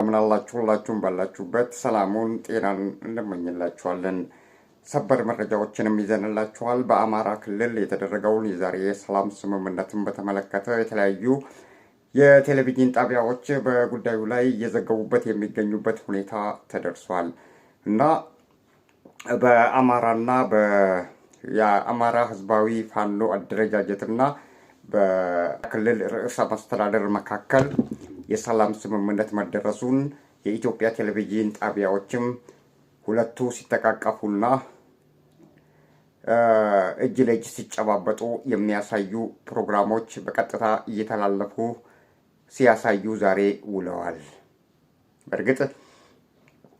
ምናላችሁላችሁም ባላችሁበት ሰላሙን ጤናን እንመኝላችኋለን። ሰበር መረጃዎችንም ይዘንላችኋል። በአማራ ክልል የተደረገውን የዛሬ የሰላም ስምምነትን በተመለከተ የተለያዩ የቴሌቪዥን ጣቢያዎች በጉዳዩ ላይ እየዘገቡበት የሚገኙበት ሁኔታ ተደርሷል እና በአማራና የአማራ ህዝባዊ ፋኖ አደረጃጀትና በክልል ርዕሰ መስተዳደር መካከል የሰላም ስምምነት መደረሱን የኢትዮጵያ ቴሌቪዥን ጣቢያዎችም ሁለቱ ሲተቃቀፉና እጅ ለእጅ ሲጨባበጡ የሚያሳዩ ፕሮግራሞች በቀጥታ እየተላለፉ ሲያሳዩ ዛሬ ውለዋል። በእርግጥ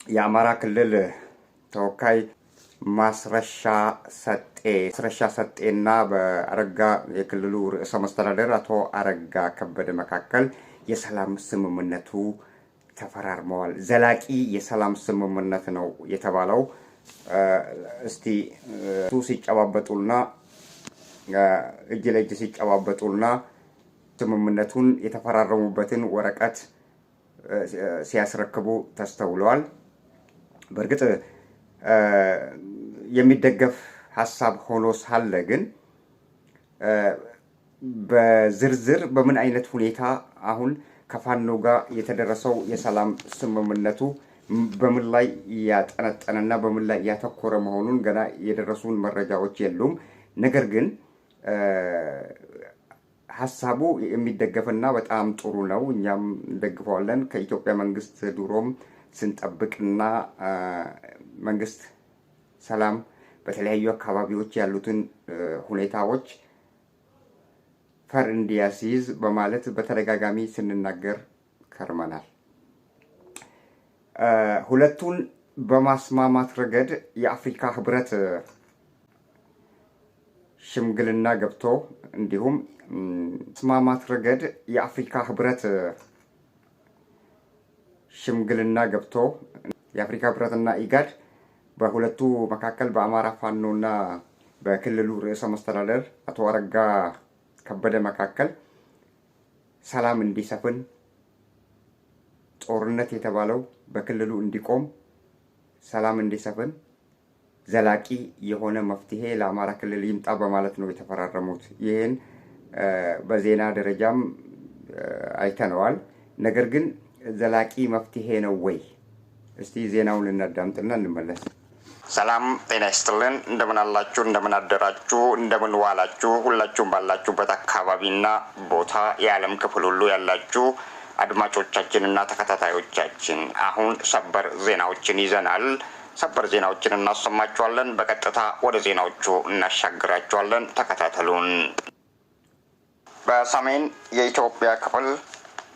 የአማራ ክልል ተወካይ ማስረሻ ሰጤና በአረጋ የክልሉ ርዕሰ መስተዳደር አቶ አረጋ ከበደ መካከል የሰላም ስምምነቱ ተፈራርመዋል። ዘላቂ የሰላም ስምምነት ነው የተባለው። እስቲ ሲጨባበጡና እጅ ለእጅ ሲጨባበጡና ስምምነቱን የተፈራረሙበትን ወረቀት ሲያስረክቡ ተስተውለዋል። በእርግጥ የሚደገፍ ሐሳብ ሆኖ ሳለ ግን በዝርዝር በምን አይነት ሁኔታ አሁን ከፋኖ ጋር የተደረሰው የሰላም ስምምነቱ በምን ላይ ያጠነጠነና በምን ላይ ያተኮረ መሆኑን ገና የደረሱን መረጃዎች የሉም። ነገር ግን ሐሳቡ የሚደገፍና በጣም ጥሩ ነው። እኛም እንደግፈዋለን። ከኢትዮጵያ መንግስት ድሮም ስንጠብቅና መንግስት ሰላም በተለያዩ አካባቢዎች ያሉትን ሁኔታዎች ፈር እንዲያስይዝ በማለት በተደጋጋሚ ስንናገር ከርመናል። ሁለቱን በማስማማት ረገድ የአፍሪካ ህብረት ሽምግልና ገብቶ እንዲሁም ማስማማት ረገድ የአፍሪካ ህብረት ሽምግልና ገብቶ የአፍሪካ ህብረትና ኢጋድ በሁለቱ መካከል በአማራ ፋኖና በክልሉ ርዕሰ መስተዳደር አቶ አረጋ ከበደ መካከል ሰላም እንዲሰፍን ጦርነት የተባለው በክልሉ እንዲቆም ሰላም እንዲሰፍን ዘላቂ የሆነ መፍትሄ ለአማራ ክልል ይምጣ በማለት ነው የተፈራረሙት። ይህን በዜና ደረጃም አይተነዋል። ነገር ግን ዘላቂ መፍትሄ ነው ወይ? እስቲ ዜናውን እናዳምጥና እንመለስ። ሰላም ጤና ይስጥልን። እንደምን አላችሁ? እንደምን አደራችሁ? እንደምን ዋላችሁ? ሁላችሁም ባላችሁበት አካባቢና ቦታ የዓለም ክፍል ሁሉ ያላችሁ አድማጮቻችንና ተከታታዮቻችን አሁን ሰበር ዜናዎችን ይዘናል። ሰበር ዜናዎችን እናሰማችኋለን። በቀጥታ ወደ ዜናዎቹ እናሻግራችኋለን። ተከታተሉን። በሰሜን የኢትዮጵያ ክፍል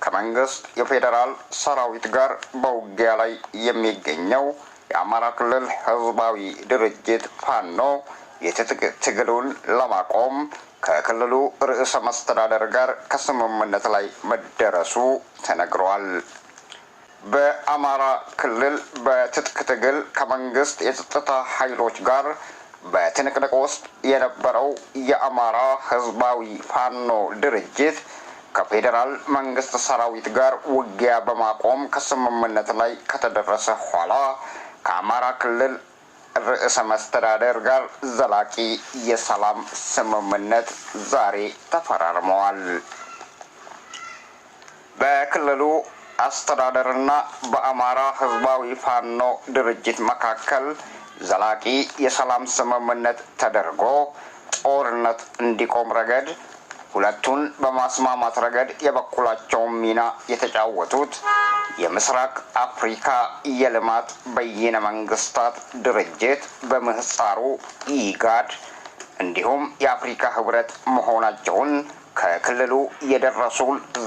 ከመንግስት የፌዴራል ሰራዊት ጋር በውጊያ ላይ የሚገኘው የአማራ ክልል ህዝባዊ ድርጅት ፋኖ የትጥቅ ትግሉን ለማቆም ከክልሉ ርዕሰ መስተዳደር ጋር ከስምምነት ላይ መደረሱ ተነግሯል። በአማራ ክልል በትጥቅ ትግል ከመንግስት የጸጥታ ኃይሎች ጋር በትንቅንቅ ውስጥ የነበረው የአማራ ህዝባዊ ፋኖ ድርጅት ከፌዴራል መንግስት ሰራዊት ጋር ውጊያ በማቆም ከስምምነት ላይ ከተደረሰ ኋላ ከአማራ ክልል ርዕሰ መስተዳደር ጋር ዘላቂ የሰላም ስምምነት ዛሬ ተፈራርመዋል። በክልሉ አስተዳደርና በአማራ ህዝባዊ ፋኖ ድርጅት መካከል ዘላቂ የሰላም ስምምነት ተደርጎ ጦርነት እንዲቆም ረገድ ሁለቱን በማስማማት ረገድ የበኩላቸውን ሚና የተጫወቱት የምስራቅ አፍሪካ የልማት በይነ መንግስታት ድርጅት በምህጻሩ ኢጋድ እንዲሁም የአፍሪካ ህብረት መሆናቸውን ከክልሉ የደረሱ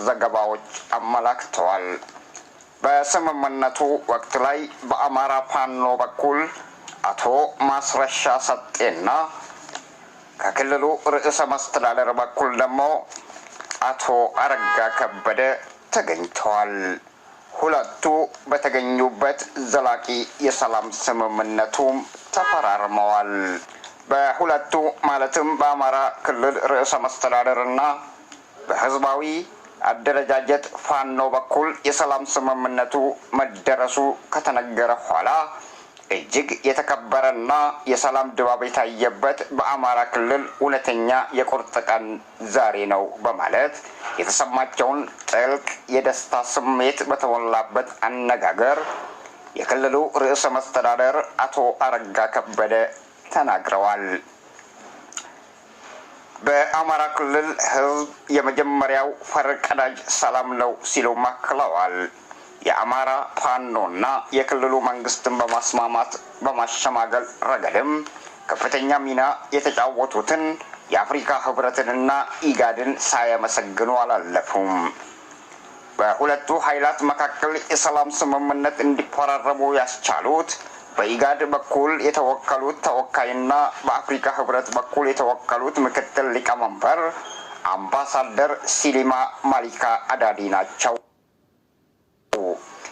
ዘገባዎች አመላክተዋል። በስምምነቱ ወቅት ላይ በአማራ ፋኖ በኩል አቶ ማስረሻ ሰጤና ከክልሉ ርዕሰ መስተዳደር በኩል ደግሞ አቶ አረጋ ከበደ ተገኝተዋል። ሁለቱ በተገኙበት ዘላቂ የሰላም ስምምነቱም ተፈራርመዋል። በሁለቱ ማለትም በአማራ ክልል ርዕሰ መስተዳደርና በህዝባዊ አደረጃጀት ፋኖ በኩል የሰላም ስምምነቱ መደረሱ ከተነገረ ኋላ እጅግ የተከበረና የሰላም ድባብ የታየበት በአማራ ክልል እውነተኛ የቁርጥ ቀን ዛሬ ነው በማለት የተሰማቸውን ጥልቅ የደስታ ስሜት በተሞላበት አነጋገር የክልሉ ርዕሰ መስተዳደር አቶ አረጋ ከበደ ተናግረዋል። በአማራ ክልል ህዝብ የመጀመሪያው ፈርቀዳጅ ሰላም ነው ሲሉ አክለዋል። የአማራ ፋኖና የክልሉ መንግስትን በማስማማት በማሸማገል ረገድም ከፍተኛ ሚና የተጫወቱትን የአፍሪካ ህብረትንና ኢጋድን ሳያመሰግኑ አላለፉም። በሁለቱ ኃይላት መካከል የሰላም ስምምነት እንዲፈራረሙ ያስቻሉት በኢጋድ በኩል የተወከሉት ተወካይና በአፍሪካ ህብረት በኩል የተወከሉት ምክትል ሊቀመንበር አምባሳደር ሲሊማ ማሊካ አዳዲ ናቸው።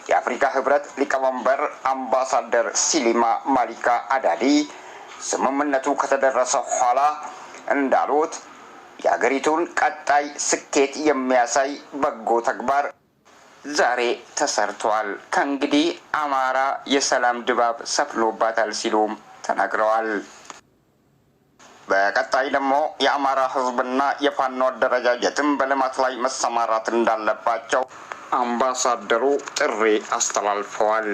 የአፍሪካ ህብረት ሊቀመንበር አምባሳደር ሲሊማ ማሊካ አዳዲ ስምምነቱ ከተደረሰ ኋላ እንዳሉት የሀገሪቱን ቀጣይ ስኬት የሚያሳይ በጎ ተግባር ዛሬ ተሰርቷል። ከእንግዲህ አማራ የሰላም ድባብ ሰፍኖባታል ሲሉም ተናግረዋል። በቀጣይ ደግሞ የአማራ ህዝብና የፋኖ አደረጃጀትም በልማት ላይ መሰማራት እንዳለባቸው አምባሳደሩ ጥሪ አስተላልፈዋል።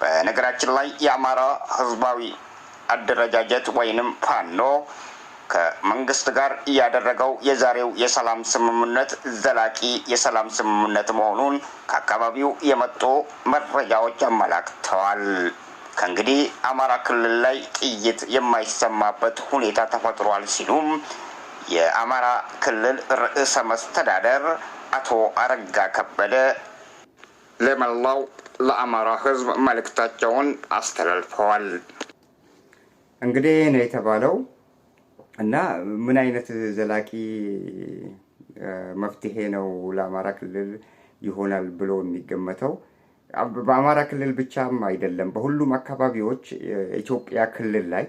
በነገራችን ላይ የአማራ ህዝባዊ አደረጃጀት ወይንም ፋኖ ከመንግስት ጋር ያደረገው የዛሬው የሰላም ስምምነት ዘላቂ የሰላም ስምምነት መሆኑን ከአካባቢው የመጡ መረጃዎች አመላክተዋል። ከእንግዲህ አማራ ክልል ላይ ጥይት የማይሰማበት ሁኔታ ተፈጥሯል ሲሉም የአማራ ክልል ርዕሰ መስተዳደር አቶ አረጋ ከበደ ለመላው ለአማራ ህዝብ መልእክታቸውን አስተላልፈዋል። እንግዲህ ነው የተባለው እና ምን አይነት ዘላቂ መፍትሄ ነው ለአማራ ክልል ይሆናል ብሎ የሚገመተው? በአማራ ክልል ብቻም አይደለም፣ በሁሉም አካባቢዎች ኢትዮጵያ ክልል ላይ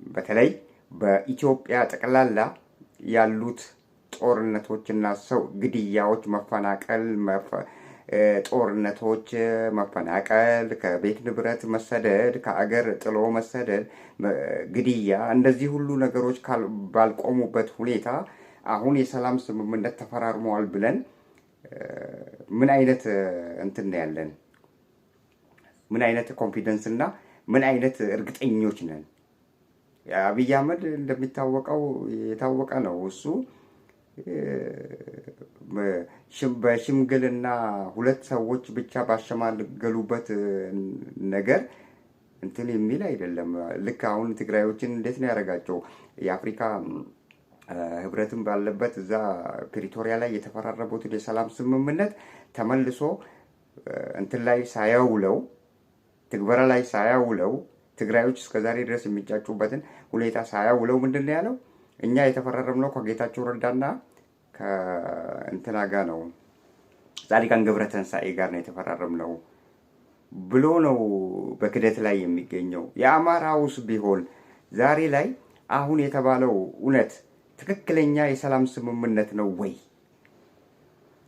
በተለይ በኢትዮጵያ ጠቅላላ ያሉት ጦርነቶችና ሰው ግድያዎች፣ መፈናቀል፣ ጦርነቶች፣ መፈናቀል፣ ከቤት ንብረት መሰደድ፣ ከአገር ጥሎ መሰደድ፣ ግድያ፣ እንደዚህ ሁሉ ነገሮች ባልቆሙበት ሁኔታ አሁን የሰላም ስምምነት ተፈራርመዋል ብለን ምን አይነት እንትን ያለን? ምን አይነት ኮንፊደንስ እና ምን አይነት እርግጠኞች ነን? አብይ አህመድ እንደሚታወቀው የታወቀ ነው። እሱ በሽምግልና ሁለት ሰዎች ብቻ ባሸማገሉበት ነገር እንትን የሚል አይደለም። ልክ አሁን ትግራዮችን እንዴት ነው ያደረጋቸው? የአፍሪካ ህብረትም ባለበት እዛ ፕሪቶሪያ ላይ የተፈራረቡት የሰላም ስምምነት ተመልሶ እንትን ላይ ሳያውለው ትግበራ ላይ ሳያውለው ትግራዮች እስከዛሬ ድረስ የሚጫጩበትን ሁኔታ ሳያውለው ምንድን ነው ያለው? እኛ የተፈራረምነው ከጌታቸው ረዳና ከእንትና ጋር ነው፣ ጻድቃን ገብረትንሳኤ ጋር ነው የተፈራረምነው ብሎ ነው በክደት ላይ የሚገኘው። የአማራውስ ቢሆን ዛሬ ላይ አሁን የተባለው እውነት ትክክለኛ የሰላም ስምምነት ነው ወይ?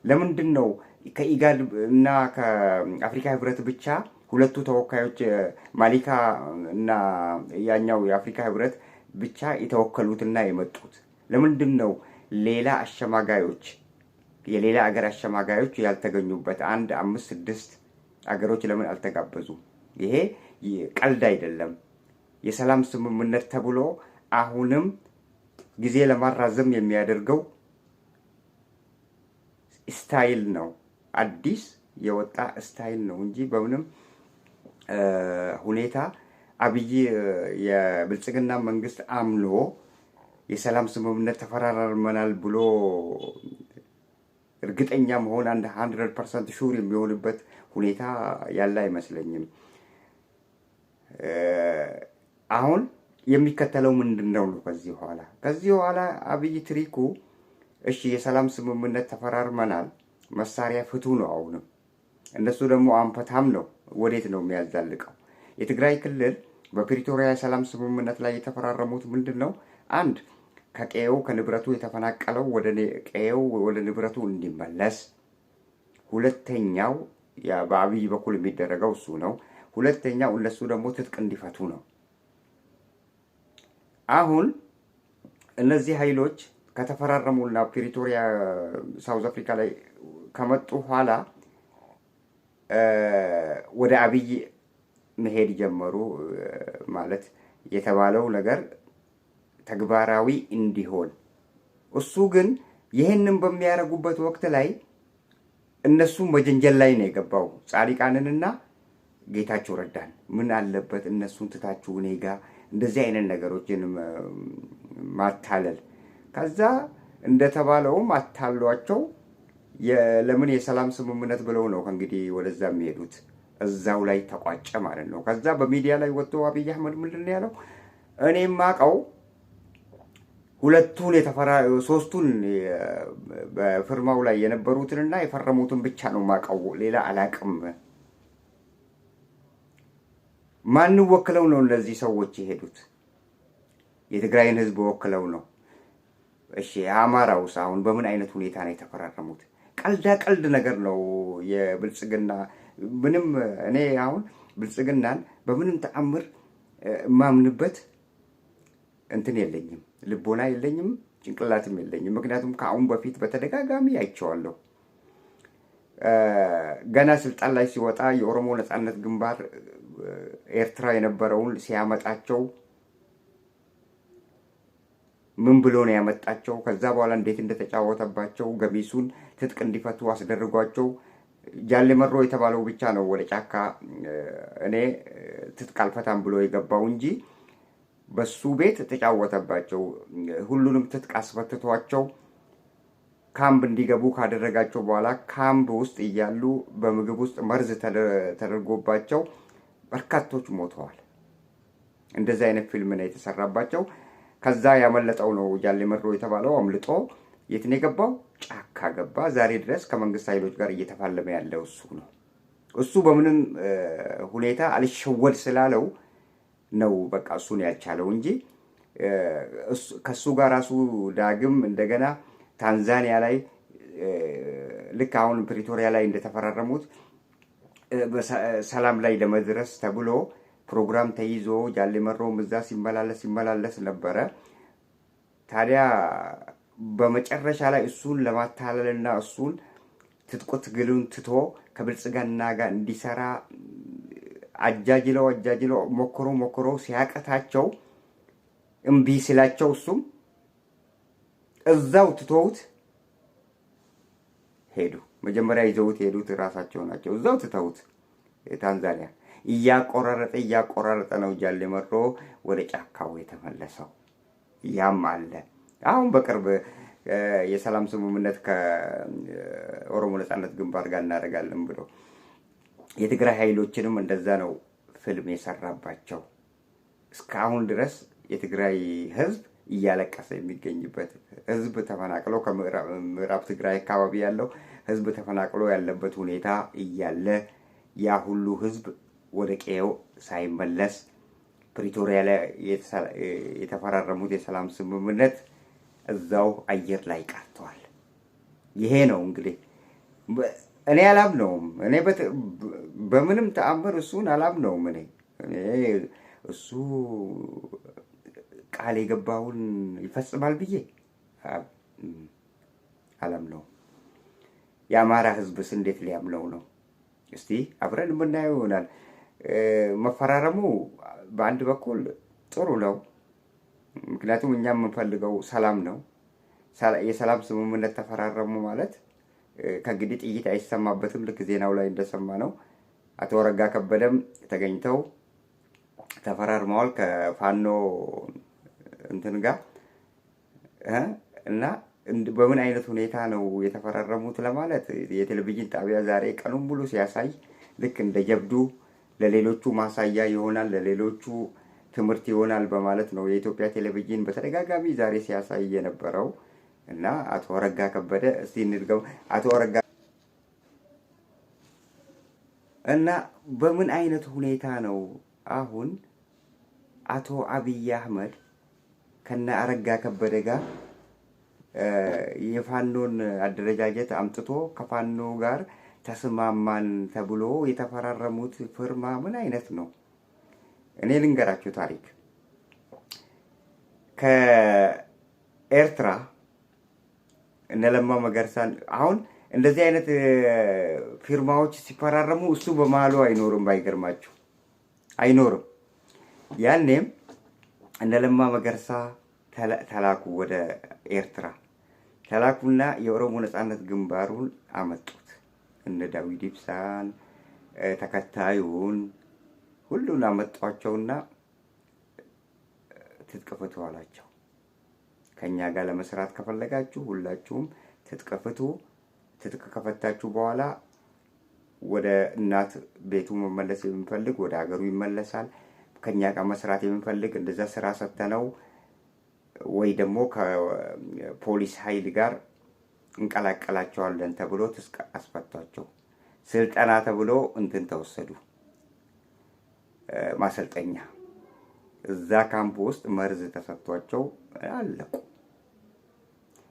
ለምንድን ነው ከኢጋድ እና ከአፍሪካ ህብረት ብቻ ሁለቱ ተወካዮች ማሊካ እና ያኛው የአፍሪካ ህብረት ብቻ የተወከሉትና የመጡት? ለምንድን ነው ሌላ አሸማጋዮች የሌላ አገር አሸማጋዮች ያልተገኙበት? 1 5 6 አገሮች ለምን አልተጋበዙም? ይሄ ቀልድ አይደለም። የሰላም ስምምነት ተብሎ አሁንም ጊዜ ለማራዘም የሚያደርገው ስታይል ነው። አዲስ የወጣ ስታይል ነው እንጂ በምንም ሁኔታ አብይ የብልጽግና መንግስት አምኖ የሰላም ስምምነት ተፈራርመናል ብሎ እርግጠኛ መሆን 100% ሹር የሚሆንበት ሁኔታ ያለ አይመስለኝም። አሁን የሚከተለው ምንድነው ነው? ከዚህ በኋላ አብይ ትሪኩ እሺ የሰላም ስምምነት ተፈራርመናል፣ መሳሪያ ፍቱ ነው። አሁንም እነሱ ደግሞ አንፈታም ነው። ወዴት ነው የሚያዛልቀው? የትግራይ ክልል በፕሪቶሪያ የሰላም ስምምነት ላይ የተፈራረሙት ምንድነው? አንድ ከቀየው ከንብረቱ የተፈናቀለው ወደ ቀየው ወደ ንብረቱ እንዲመለስ፣ ሁለተኛው በአብይ በኩል የሚደረገው እሱ ነው። ሁለተኛው እነሱ ደግሞ ትጥቅ እንዲፈቱ ነው። አሁን እነዚህ ኃይሎች ከተፈራረሙና ፕሪቶሪያ ሳውዝ አፍሪካ ላይ ከመጡ ኋላ ወደ አብይ መሄድ ጀመሩ። ማለት የተባለው ነገር ተግባራዊ እንዲሆን እሱ ግን ይህንን በሚያደርጉበት ወቅት ላይ እነሱ መጀንጀል ላይ ነው የገባው። ጻድቃንንና ጌታቸው ረዳን ምን አለበት እነሱን ትታችሁ እኔ ጋር እንደዚህ አይነት ነገሮችን ማታለል። ከዛ እንደተባለውም አታሏቸው። ለምን የሰላም ስምምነት ብለው ነው እንግዲህ ወደዛ የሚሄዱት። እዛው ላይ ተቋጨ ማለት ነው። ከዛ በሚዲያ ላይ ወጥቶ አብይ አህመድ ምንድን ነው ያለው? እኔም ማቀው ሁለቱን ሶስቱን በፍርማው ላይ የነበሩትንና የፈረሙትን ብቻ ነው ማቀው፣ ሌላ አላቅም። ማን ወክለው ነው እነዚህ ሰዎች የሄዱት? የትግራይን ህዝብ ወክለው ነው። እሺ አማራውስ አሁን በምን አይነት ሁኔታ ነው የተፈራረሙት? ቀልዳ ቀልድ ነገር ነው የብልጽግና። ምንም እኔ አሁን ብልጽግናን በምንም ተአምር ማምንበት እንትን የለኝም፣ ልቦና የለኝም፣ ጭንቅላትም የለኝም። ምክንያቱም ከአሁን በፊት በተደጋጋሚ አይቼዋለሁ። ገና ስልጣን ላይ ሲወጣ የኦሮሞ ነጻነት ግንባር ኤርትራ የነበረውን ሲያመጣቸው ምን ብሎ ነው ያመጣቸው? ከዛ በኋላ እንዴት እንደተጫወተባቸው ገሚሱን ትጥቅ እንዲፈቱ አስደርጓቸው። ጃሌመሮ የተባለው ብቻ ነው ወደ ጫካ እኔ ትጥቅ አልፈታም ብሎ የገባው እንጂ በሱ ቤት ተጫወተባቸው። ሁሉንም ትጥቅ አስፈትቷቸው ካምፕ እንዲገቡ ካደረጋቸው በኋላ ካምፕ ውስጥ እያሉ በምግብ ውስጥ መርዝ ተደርጎባቸው በርካቶች ሞተዋል። እንደዚህ አይነት ፊልም ነው የተሰራባቸው። ከዛ ያመለጠው ነው ጃሌመሮ የተባለው አምልጦ የት ነው የገባው? ጫካ ገባ። ዛሬ ድረስ ከመንግስት ኃይሎች ጋር እየተፋለመ ያለው እሱ ነው። እሱ በምንም ሁኔታ አልሸወድ ስላለው ነው በቃ እሱን ያልቻለው እንጂ ከሱ ጋር ራሱ ዳግም እንደገና ታንዛኒያ ላይ ልክ አሁን ፕሪቶሪያ ላይ እንደተፈራረሙት ሰላም ላይ ለመድረስ ተብሎ ፕሮግራም ተይዞ ጃሌመሮም እዛ ሲመላለስ ነበረ። ታዲያ በመጨረሻ ላይ እሱን ለማታለልና እሱን ትጥቁ ትግሉን ትቶ ከብልጽግና ጋር እንዲሰራ አጃጅለው ሞክሮ ሲያቀታቸው እምቢ ሲላቸው እሱም እዛው ትተውት ሄዱ። መጀመሪያ ይዘውት ሄዱት ራሳቸው ናቸው። እዛው ትተውት ታንዛኒያ እያቆራረጠ ነው ጃሌመሮ ወደ ጫካው የተመለሰው። ያም አለ። አሁን በቅርብ የሰላም ስምምነት ከኦሮሞ ነጻነት ግንባር ጋር እናደርጋለን ብሎ የትግራይ ኃይሎችንም እንደዛ ነው ፊልም የሰራባቸው። እስካሁን ድረስ የትግራይ ህዝብ እያለቀሰ የሚገኝበት ህዝብ ተፈናቅሎ ከምዕራብ ትግራይ አካባቢ ያለው ህዝብ ተፈናቅሎ ያለበት ሁኔታ እያለ ያ ሁሉ ህዝብ ወደ ቀየው ሳይመለስ ፕሪቶሪያ ላይ የተፈራረሙት የሰላም ስምምነት እዛው አየር ላይ ቀርቷል። ይሄ ነው እንግዲህ እኔ አላምነውም። እኔ በምንም ተአምር እሱን አላምነውም። እኔ እሱ ቃል የገባውን ይፈጽማል ብዬ አላምነውም። የአማራ ህዝብስ እንዴት ሊያምነው ነው? እስቲ አብረን የምናየው ይሆናል። መፈራረሙ በአንድ በኩል ጥሩ ነው። ምክንያቱም እኛ የምንፈልገው ሰላም ነው። የሰላም ስምምነት ተፈራረሙ ማለት ከእንግዲህ ጥይት አይሰማበትም። ልክ ዜናው ላይ እንደሰማ ነው አቶ አረጋ ከበደም ተገኝተው ተፈራርመዋል ከፋኖ እንትን ጋር እና በምን አይነት ሁኔታ ነው የተፈራረሙት ለማለት የቴሌቪዥን ጣቢያ ዛሬ ቀኑን ሙሉ ሲያሳይ ልክ እንደ ጀብዱ ለሌሎቹ ማሳያ ይሆናል፣ ለሌሎቹ ትምህርት ይሆናል በማለት ነው የኢትዮጵያ ቴሌቪዥን በተደጋጋሚ ዛሬ ሲያሳይ የነበረው። እና አቶ አረጋ ከበደ እስቲ እንድገው አቶ አረጋ እና በምን አይነት ሁኔታ ነው አሁን አቶ አብይ አህመድ ከነ አረጋ ከበደ ጋር የፋኖን አደረጃጀት አምጥቶ ከፋኖ ጋር ተስማማን ተብሎ የተፈራረሙት ፍርማ ምን አይነት ነው? እኔ ልንገራችሁ ታሪክ። ከኤርትራ እነ ለማ መገርሳን አሁን እንደዚህ አይነት ፊርማዎች ሲፈራረሙ እሱ በመሃሉ አይኖርም። ባይገርማችሁ አይኖርም። ያኔም እነ ለማ መገርሳ ተላኩ ወደ ኤርትራ ተላኩና የኦሮሞ ነጻነት ግንባሩን አመጡት። እነ ዳዊት ኢብሳን ተከታዩን ሁሉን አመጣቸውና ትጥቅ ፍቱ አላቸው። ከኛ ጋር ለመስራት ከፈለጋችሁ ሁላችሁም ትጥቅ ፍቱ። ትጥቅ ከፈታችሁ በኋላ ወደ እናት ቤቱ መመለስ የሚፈልግ ወደ ሀገሩ ይመለሳል። ከኛ ጋር መስራት የሚፈልግ እንደዛ ስራ ሰተነው ወይ ደግሞ ከፖሊስ ኃይል ጋር እንቀላቀላቸዋለን ተብሎ ትጥቅ አስፈቷቸው። ስልጠና ተብሎ እንትን ተወሰዱ ማሰልጠኛ። እዛ ካምፕ ውስጥ መርዝ ተሰጥቷቸው አለቁ።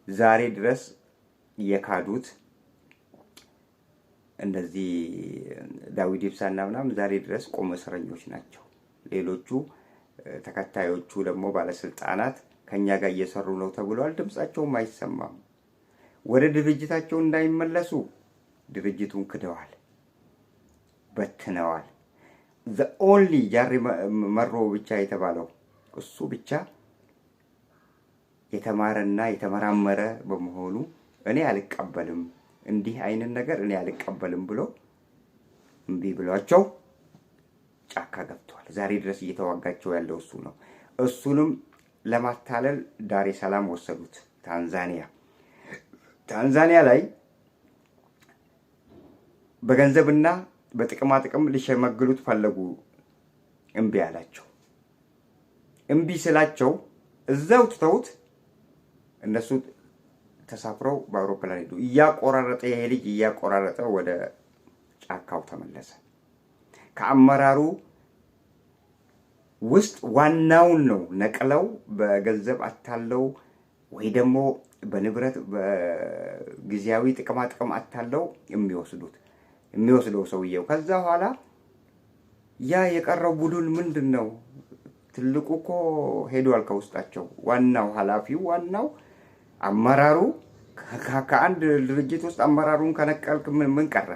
ዛሬ ድረስ የካዱት እንደዚህ ዳዊት ኢብሳና ምናምን ዛሬ ድረስ ቆመ እስረኞች ናቸው። ሌሎቹ ተከታዮቹ ደግሞ ባለስልጣናት ከኛ ጋር እየሰሩ ነው ተብሏል። ድምጻቸውም አይሰማም። ወደ ድርጅታቸው እንዳይመለሱ ድርጅቱን ክደዋል፣ በትነዋል። the only ጃሪ መሮ ብቻ የተባለው እሱ ብቻ የተማረና የተመራመረ በመሆኑ እኔ አልቀበልም እንዲህ አይነት ነገር እኔ አልቀበልም ብሎ እምቢ ብሏቸው ጫካ ገብቷል። ዛሬ ድረስ እየተዋጋቸው ያለው እሱ ነው። እሱንም ለማታለል ዳሬ ሰላም ወሰዱት። ታንዛኒያ ላይ በገንዘብና በጥቅማ ጥቅም ሊሸመግሉት ፈለጉ። እምቢ አላቸው። እምቢ ስላቸው እዛው ትተውት እነሱ ተሳፍረው በአውሮፕላን ሄዱ። እያቆራረጠ ይሄ ልጅ እያቆራረጠ ወደ ጫካው ተመለሰ። ከአመራሩ ውስጥ ዋናውን ነው ነቅለው በገንዘብ አታለው ወይ ደግሞ በንብረት በጊዜያዊ ጥቅማ ጥቅም አታለው የሚወስደው ሰውየው። ከዛ በኋላ ያ የቀረው ቡድን ምንድነው? ትልቁ እኮ ሄዷል ከውስጣቸው። ዋናው ኃላፊው ዋናው አመራሩ ከአንድ ድርጅት ውስጥ አመራሩን ከነቀልክ ምን ቀረ?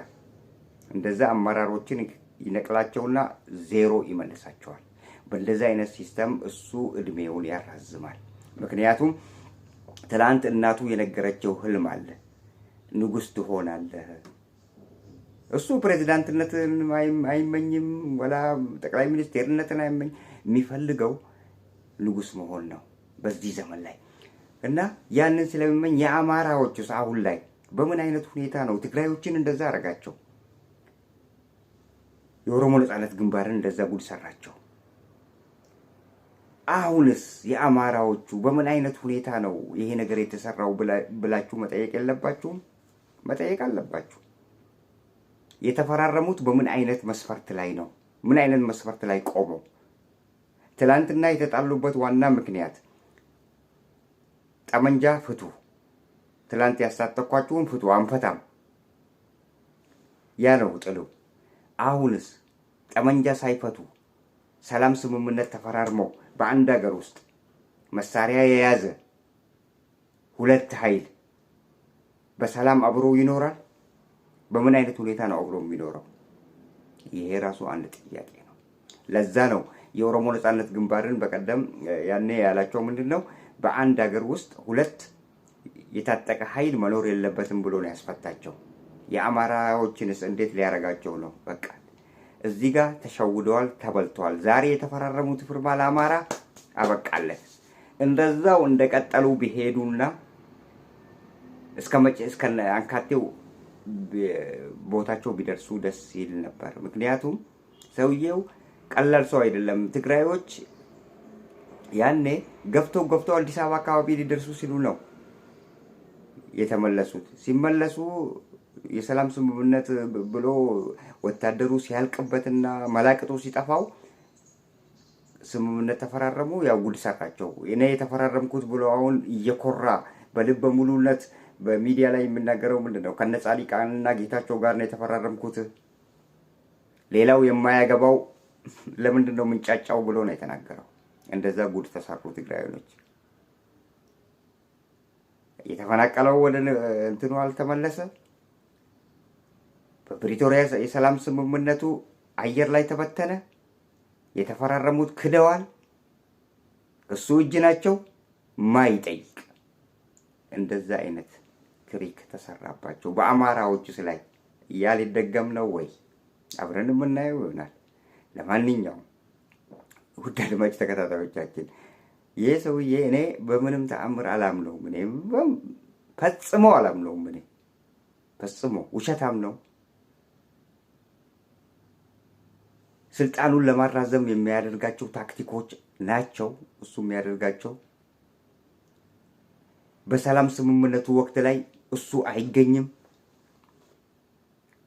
እንደዛ አመራሮችን ይነቅላቸውና ዜሮ ይመልሳቸዋል። በእንደዛ አይነት ሲስተም እሱ እድሜውን ያራዝማል። ምክንያቱም ትላንት እናቱ የነገረችው ህልም አለ። ንጉስ ትሆናለህ። እሱ ፕሬዝዳንትነትን አይመኝም ወላ ጠቅላይ ሚኒስቴርነትን አይመኝ። የሚፈልገው ንጉስ መሆን ነው በዚህ ዘመን ላይ። እና ያንን ስለሚመኝ የአማራዎቹስ አሁን ላይ በምን አይነት ሁኔታ ነው? ትግራዮችን እንደዛ አረጋቸው። የኦሮሞ ነጻነት ግንባርን እንደዛ ጉድ ሰራቸው። አሁንስ የአማራዎቹ በምን አይነት ሁኔታ ነው ይሄ ነገር የተሰራው ብላችሁ መጠየቅ የለባችሁም? መጠየቅ አለባችሁ። የተፈራረሙት በምን አይነት መስፈርት ላይ ነው? ምን አይነት መስፈርት ላይ ቆመው? ትላንትና የተጣሉበት ዋና ምክንያት ጠመንጃ ፍቱ፣ ትላንት ያሳተኳችሁን ፍቱ፣ አንፈታም ያ ነው ጥሉ። አሁንስ ጠመንጃ ሳይፈቱ ሰላም ስምምነት ተፈራርመው በአንድ ሀገር ውስጥ መሳሪያ የያዘ ሁለት ኃይል በሰላም አብሮ ይኖራል? በምን አይነት ሁኔታ ነው አብሮ የሚኖረው? ይሄ ራሱ አንድ ጥያቄ ነው። ለዛ ነው የኦሮሞ ነጻነት ግንባርን በቀደም ያኔ ያላቸው ምንድነው? በአንድ ሀገር ውስጥ ሁለት የታጠቀ ኃይል መኖር የለበትም ብሎ ነው ያስፈታቸው። የአማራዎችንስ እንዴት ሊያረጋቸው ነው? በቃ እዚህ ጋር ተሸውደዋል፣ ተበልተዋል። ዛሬ የተፈራረሙት ፍርማ ለአማራ አበቃለት። እንደዛው እንደቀጠሉ ቢሄዱና እስከ አንካቴው ቦታቸው ቢደርሱ ደስ ይል ነበር። ምክንያቱም ሰውየው ቀላል ሰው አይደለም። ትግራዮች ያኔ ገፍተው አዲስ አበባ አካባቢ ሊደርሱ ሲሉ ነው የተመለሱት። ሲመለሱ የሰላም ስምምነት ብሎ ወታደሩ ሲያልቅበትና መላቅጡ ሲጠፋው ስምምነት ተፈራረሙ። ያው ጉድ ሰራቸው። እኔ የተፈራረምኩት ብሎ አሁን እየኮራ በልበ ሙሉነት በሚዲያ ላይ የሚናገረው ምንድነው? ከነጻድቃንና ጌታቸው ጋር ነው የተፈራረምኩት። ሌላው የማያገባው ለምንድን ነው ምንጫጫው ብሎ ነው የተናገረው። እንደዛ ጉድ ተሰሩ ትግራዮች። የተፈናቀለው ወደ እንትኑ አልተመለሰ። በፕሪቶሪያ የሰላም ስምምነቱ አየር ላይ ተበተነ። የተፈራረሙት ክደዋል። እሱ እጅ ናቸው ማይጠይቅ እንደዛ አይነት ክሪክ ተሰራባቸው በአማራዎችስ ላይ ሊደገም ነው ወይ? አብረን የምናየው ይሆናል። ለማንኛውም ውድ አድማጭ ተከታታዮቻችን ይህ ሰውዬ እኔ በምንም ተአምር አላምነውም። እኔ ፈጽሞ አላምነውም። እኔ ፈጽሞ ውሸታም ነው። ስልጣኑን ለማራዘም የሚያደርጋቸው ታክቲኮች ናቸው። እሱ የሚያደርጋቸው በሰላም ስምምነቱ ወቅት ላይ እሱ አይገኝም።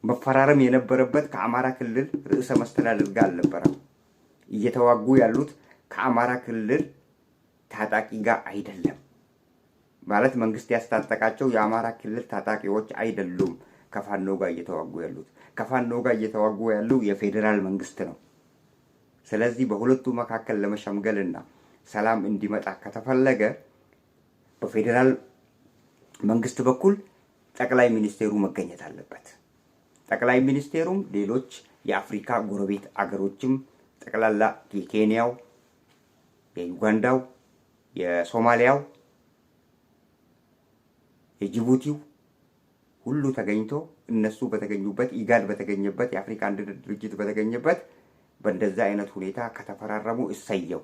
መፈራረም የነበረበት ከአማራ ክልል ርዕሰ መስተዳድር ጋር አልነበረም። እየተዋጉ ያሉት ከአማራ ክልል ታጣቂ ጋር አይደለም። ማለት መንግስት ያስታጠቃቸው የአማራ ክልል ታጣቂዎች አይደሉም ከፋኖ ጋር እየተዋጉ ያሉት። ከፋኖ ጋር እየተዋጉ ያለው የፌዴራል መንግስት ነው። ስለዚህ በሁለቱ መካከል ለመሸምገልና ሰላም እንዲመጣ ከተፈለገ በፌዴራል መንግስት በኩል ጠቅላይ ሚኒስቴሩ መገኘት አለበት። ጠቅላይ ሚኒስቴሩም ሌሎች የአፍሪካ ጎረቤት አገሮችም ጠቅላላ የኬንያው፣ የዩጋንዳው፣ የሶማሊያው፣ የጅቡቲው ሁሉ ተገኝቶ እነሱ በተገኙበት ኢጋድ በተገኘበት የአፍሪካ አንድነት ድርጅት በተገኘበት በእንደዛ አይነት ሁኔታ ከተፈራረሙ እሰየው፣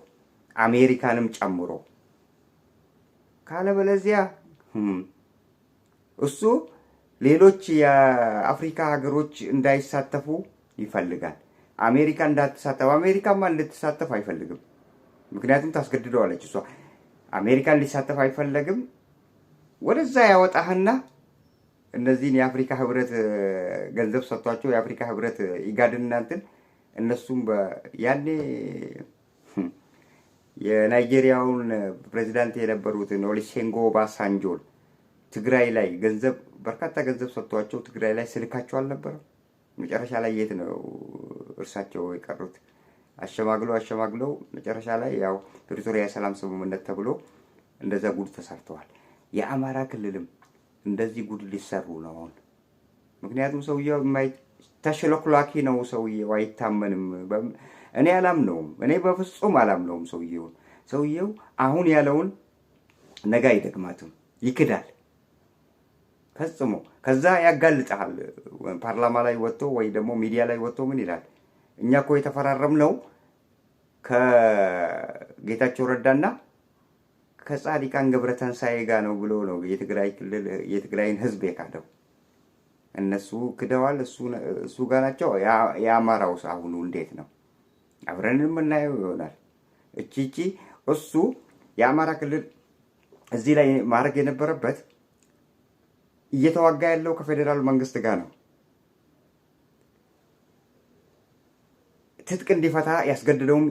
አሜሪካንም ጨምሮ። ካለበለዚያ እሱ ሌሎች የአፍሪካ ሀገሮች እንዳይሳተፉ ይፈልጋል። አሜሪካ እንዳትሳተፍ፣ አሜሪካማ እንድትሳተፍ አይፈልግም። ምክንያቱም ታስገድደዋለች እሷ። አሜሪካ እንዲሳተፍ አይፈልግም። ወደዛ ያወጣህና እነዚህን የአፍሪካ ህብረት ገንዘብ ሰጥቷቸው የአፍሪካ ህብረት ኢጋድና እንትን እነሱም ያኔ የናይጄሪያውን ፕሬዚዳንት የነበሩትን ኦሉሴጉን ኦባሳንጆን ትግራይ ላይ ገንዘብ በርካታ ገንዘብ ሰጥቷቸው ትግራይ ላይ ስልካቸው አልነበረም። መጨረሻ ላይ የት ነው እርሳቸው የቀሩት? አሸማግለው መጨረሻ ላይ ያው ፕሪቶሪያ የሰላም ስምምነት ተብሎ እንደዛ ጉድ ተሰርተዋል። የአማራ ክልልም እንደዚህ ጉድ ሊሰሩ ነው አሁን። ምክንያቱም ሰውየው ተሽለክላኪ ነው። ሰውየው አይታመንም። እኔ አላምነውም። እኔ በፍጹም አላምነውም ሰውየው አሁን ያለውን ነገ አይደግማትም፣ ይክዳል ፈጽሞ። ከዛ ያጋልጣል። ፓርላማ ላይ ወጥቶ ወይ ደግሞ ሚዲያ ላይ ወጥቶ ምን ይላል? እኛ እኮ የተፈራረምነው ከጌታቸው ረዳና ከጻድቃን ገብረተንሳኤ ጋር ነው ብሎ ነው የትግራይን ህዝብ የካደው። እነሱ ክደዋል። እሱ ጋር ናቸው። የአማራውስ አሁኑ እንዴት ነው? አብረን የምናየው ይሆናል። እቺ እሱ የአማራ ክልል እዚህ ላይ ማድረግ የነበረበት እየተዋጋ ያለው ከፌዴራል መንግስት ጋር ነው። ትጥቅ እንዲፈታ ያስገድደውም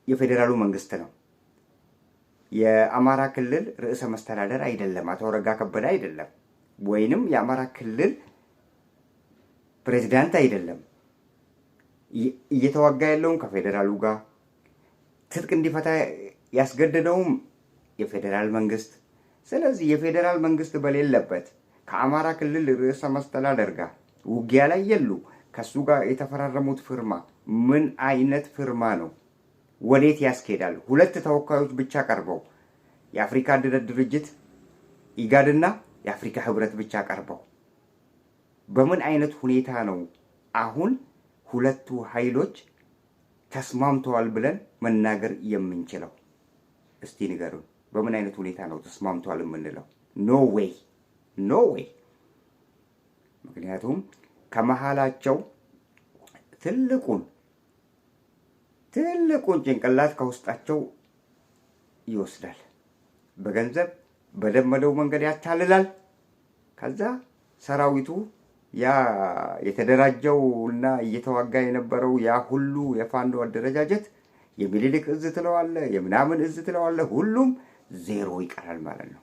የፌዴራሉ መንግስት ነው። የአማራ ክልል ርዕሰ መስተዳደር አይደለም፣ አቶ አረጋ ከበደ አይደለም፣ ወይንም የአማራ ክልል ፕሬዝዳንት አይደለም። እየተዋጋ ያለውም ከፌዴራሉ ጋር ትጥቅ እንዲፈታ ያስገደደውም የፌዴራል መንግስት። ስለዚህ የፌዴራል መንግስት በሌለበት ከአማራ ክልል ርዕሰ መስተዳደር ጋር ውጊያ ላይ የሉ። ከሱ ጋር የተፈራረሙት ፍርማ ምን አይነት ፍርማ ነው? ወዴት ያስኬዳል? ሁለት ተወካዮች ብቻ ቀርበው የአፍሪካ አንድነት ድርጅት ኢጋድና የአፍሪካ ህብረት ብቻ ቀርበው በምን አይነት ሁኔታ ነው አሁን ሁለቱ ኃይሎች ተስማምተዋል ብለን መናገር የምንችለው? እስቲ ንገሩን። በምን አይነት ሁኔታ ነው ተስማምተዋል የምንለው? ኖ ዌይ። ምክንያቱም ከመሃላቸው ትልቁን ጭንቅላት ከውስጣቸው ይወስዳል። በገንዘብ በለመደው መንገድ ያታልላል። ከዛ ሰራዊቱ ያ የተደራጀው እና እየተዋጋ የነበረው ያ ሁሉ የፋኖ አደረጃጀት የሚኒልክ እዝ ትለዋለህ፣ የምናምን እዝ ትለዋለህ፣ ሁሉም ዜሮ ይቀራል ማለት ነው።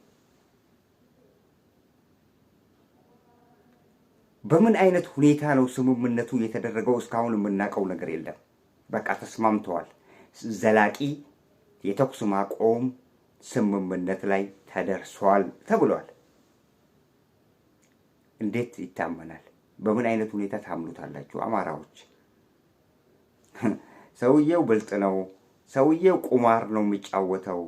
በምን አይነት ሁኔታ ነው ስምምነቱ የተደረገው? እስካሁን የምናውቀው ነገር የለም። በቃ ተስማምተዋል። ዘላቂ የተኩስ ማቆም ስምምነት ላይ ተደርሷል ተብሏል። እንዴት ይታመናል? በምን አይነት ሁኔታ ታምኑታላችሁ አማራዎች? ሰውየው ብልጥ ነው። ሰውየው ቁማር ነው የሚጫወተው።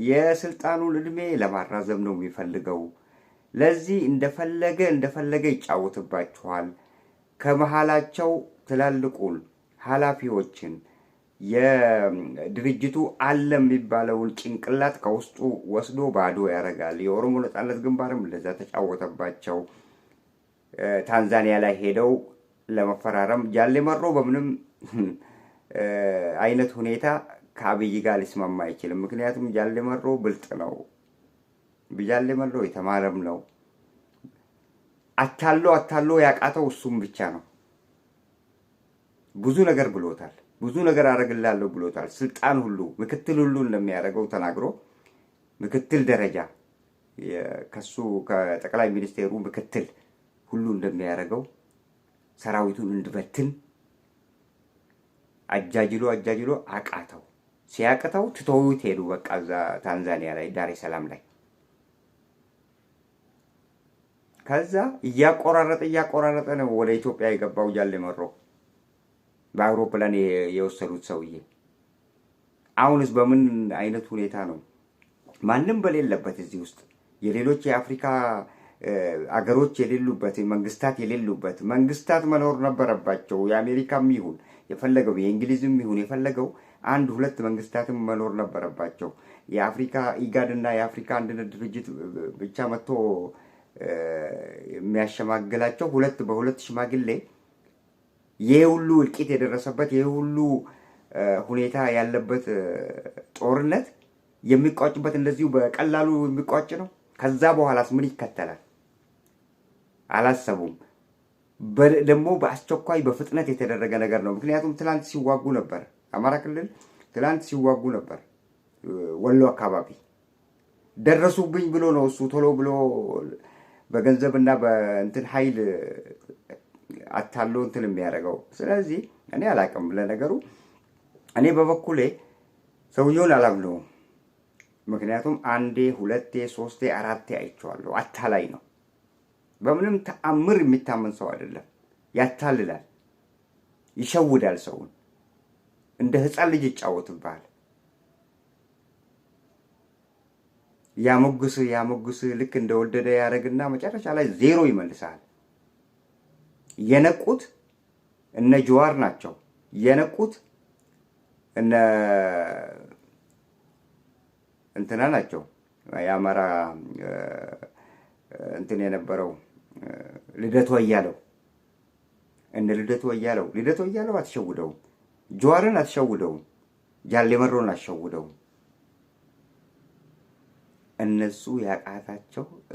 የስልጣኑን እድሜ ለማራዘም ነው የሚፈልገው። ለዚህ እንደፈለገ ይጫወትባችኋል። ከመሃላቸው ትላልቁን ኃላፊዎችን የድርጅቱ አለ የሚባለውን ጭንቅላት ከውስጡ ወስዶ ባዶ ያደርጋል። የኦሮሞ ነጻነት ግንባርም እንደዛ ተጫወተባቸው። ታንዛኒያ ላይ ሄደው ለመፈራረም ጃሌ መሮ በምንም አይነት ሁኔታ ከአብይ ጋር ሊስማማ አይችልም። ምክንያቱም ጃሌ መሮ ብልጥ ነው። ጃሌ መሮ የተማረም ነው። አታሎ ያቃተው እሱም ብቻ ነው። ብዙ ነገር ብሎታል። ብዙ ነገር አደርግላለሁ ብሎታል። ስልጣን ሁሉ ምክትል ሁሉ እንደሚያደርገው ተናግሮ ምክትል ደረጃ ከሱ ከጠቅላይ ሚኒስቴሩ ምክትል ሁሉ እንደሚያደርገው ሰራዊቱን እንድበትን አጃጅሎ አቃተው። ሲያቅተው ትተውት ሄዱ። በቃ እዛ ታንዛኒያ ላይ ዳሬ ሰላም ላይ ከዛ እያቆራረጠ ነው ወደ ኢትዮጵያ የገባው ጃሌ መሮ በአውሮፕላን የወሰዱት ሰውዬ። አሁንስ በምን አይነት ሁኔታ ነው? ማንም በሌለበት እዚህ ውስጥ የሌሎች የአፍሪካ አገሮች የሌሉበት መንግስታት የሌሉበት መንግስታት መኖር ነበረባቸው። የአሜሪካም ይሁን የፈለገው የእንግሊዝም ይሁን የፈለገው አንድ ሁለት መንግስታትም መኖር ነበረባቸው። የአፍሪካ ኢጋድ እና የአፍሪካ አንድነት ድርጅት ብቻ መጥቶ የሚያሸማግላቸው በሁለት ሽማግሌ ይሄ ሁሉ እልቂት የደረሰበት ይሄ ሁሉ ሁኔታ ያለበት ጦርነት የሚቋጭበት እንደዚሁ በቀላሉ የሚቋጭ ነው። ከዛ በኋላስ ምን ይከተላል? አላሰቡም። ደግሞ በአስቸኳይ በፍጥነት የተደረገ ነገር ነው። ምክንያቱም ትላንት ሲዋጉ ነበር፣ አማራ ክልል ትላንት ሲዋጉ ነበር። ወሎ አካባቢ ደረሱብኝ ብሎ ነው እሱ ቶሎ ብሎ በገንዘብና በእንትን ኃይል አታሎ እንትን የሚያደርገው። ስለዚህ እኔ አላቅም። ለነገሩ እኔ በበኩሌ ሰውየውን አላምነውም። ምክንያቱም አንዴ ሁለቴ ሶስቴ አራቴ አይቼዋለሁ። አታላይ ነው። በምንም ተአምር የሚታመን ሰው አይደለም። ያታልላል፣ ይሸውዳል ሰውን። እንደ ህፃን ልጅ ይጫወትብሃል። ያሞግስ ልክ እንደወደደ ያደርግና መጨረሻ ላይ ዜሮ ይመልሳል። የነቁት እነ ጀዋር ናቸው። የነቁት እነ እንትና ናቸው። የአማራ እንትን የነበረው ልደቱ አያለው እነ ልደቱ አያለው አትሸውደውም። ጀዋርን አትሸውደውም። ጃሌ መሮን አትሸውደውም።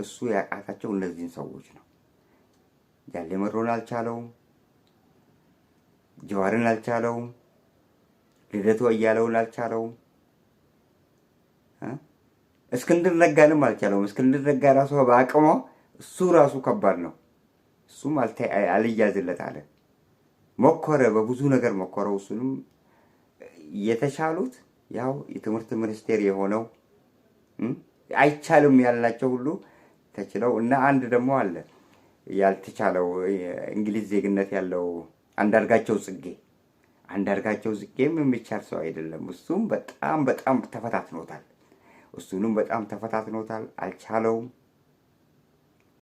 እሱ ያቃታቸው እነዚህን ሰዎች ነው። ጃሌ መሮን አልቻለውም። ጀዋርን አልቻለውም። ልደቱ አያለውን አልቻለውም። እስክንድር ነጋንም አልቻለውም። እስክንድር ነጋ ራሱ በአቅሟ እሱ ራሱ ከባድ ነው። እሱም አልያዝለት አለ። ሞከረ፣ በብዙ ነገር ሞከረው። እሱንም የተሻሉት ያው የትምህርት ሚኒስቴር የሆነው አይቻልም ያልናቸው ሁሉ ተችለው እና አንድ ደግሞ አለ ያልተቻለው እንግሊዝ ዜግነት ያለው አንዳርጋቸው ጽጌም የሚቻል ሰው አይደለም። እሱም በጣም ተፈታትኖታል። አልቻለውም።